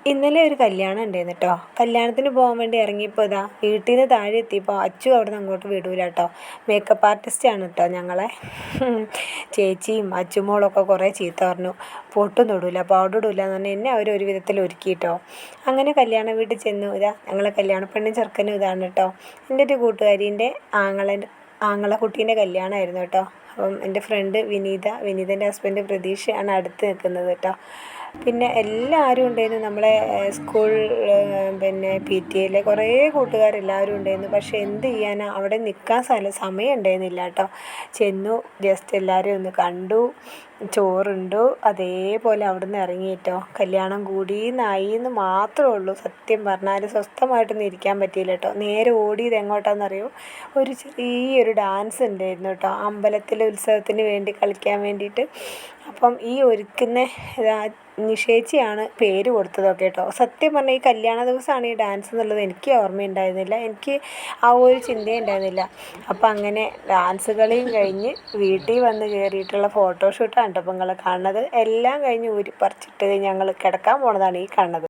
ഇന്നലെ ഒരു കല്യാണം ഉണ്ടായിരുന്നു കേട്ടോ. കല്യാണത്തിന് പോകാൻ വേണ്ടി ഇറങ്ങിയപ്പോൾ ഇതാ വീട്ടിൽ നിന്ന് താഴെ എത്തിയപ്പോൾ അച്ചു അവിടെ നിന്ന് അങ്ങോട്ട് വിടൂല കേട്ടോ. മേക്കപ്പ് ആർട്ടിസ്റ്റാണ് കേട്ടോ ഞങ്ങളെ. ചേച്ചിയും അച്ചുമോളൊക്കെ കുറേ ചീത്ത പറഞ്ഞു. പൊട്ടും തൊടൂല പൗഡർ ഇടില്ല എന്ന് പറഞ്ഞാൽ എന്നെ അവർ ഒരു വിധത്തിൽ ഒരുക്കി കേട്ടോ. അങ്ങനെ കല്യാണ വീട്ടിൽ ചെന്നു. ഇതാ ഞങ്ങളെ കല്യാണ പെണ്ണും ചെറുക്കനും ഇതാണ് കേട്ടോ. എൻ്റെ ഒരു കൂട്ടുകാരീൻ്റെ ആങ്ങള കുട്ടീൻ്റെ കല്യാണമായിരുന്നു കേട്ടോ. അപ്പം എൻ്റെ ഫ്രണ്ട് വിനീതൻ്റെ ഹസ്ബൻഡ് പ്രതീക്ഷയാണ് അടുത്ത് നിൽക്കുന്നത് കേട്ടോ. പിന്നെ എല്ലാവരും ഉണ്ടായിരുന്നു. നമ്മളെ സ്കൂൾ പിന്നെ PTA കുറേ കൂട്ടുകാരെല്ലാവരും ഉണ്ടായിരുന്നു. പക്ഷേ എന്ത് ചെയ്യാനാ, അവിടെ നിൽക്കാൻ സമയം ഉണ്ടായിരുന്നില്ല കേട്ടോ. ചെന്നു, ജസ്റ്റ് എല്ലാവരെയും ഒന്ന് കണ്ടു, ചോറുണ്ടു, അതേപോലെ അവിടെ നിന്ന് ഇറങ്ങി കേട്ടോ. കല്യാണം കൂടിയെന്നായി എന്ന് മാത്രമേ ഉള്ളൂ. സത്യം പറഞ്ഞാൽ സ്വസ്ഥമായിട്ടൊന്നും ഇരിക്കാൻ പറ്റിയില്ല കേട്ടോ. നേരെ ഓടിയത് എങ്ങോട്ടാണെന്നറിയോ? ഒരു ചെറിയൊരു ഡാൻസ് ഉണ്ടായിരുന്നു കേട്ടോ, അമ്പലത്തിലെ ഉത്സവത്തിന് വേണ്ടി കളിക്കാൻ വേണ്ടിയിട്ട്. അപ്പം ഈ ഒരുക്കുന്ന നിഷേച്ചിയാണ് പേര് കൊടുത്തതൊക്കെ കേട്ടോ. സത്യം പറഞ്ഞാൽ ഈ കല്യാണ ദിവസമാണ് ഈ ഡാൻസ് എന്നുള്ളത് എനിക്ക് ഓർമ്മയുണ്ടായിരുന്നില്ല. എനിക്ക് ആ ഒരു ചിന്തയുണ്ടായിരുന്നില്ല. അപ്പം അങ്ങനെ ഡാൻസ് കളിയും കഴിഞ്ഞ് വീട്ടിൽ വന്ന് കയറിയിട്ടുള്ള ഫോട്ടോഷൂട്ടാണ് കേട്ടോ ഇപ്പം നിങ്ങൾ കാണുന്നത്. എല്ലാം കഴിഞ്ഞ് ഊരി പറിച്ചിട്ട് ഞങ്ങൾ കിടക്കാൻ പോണതാണ് ഈ കാണുന്നത്.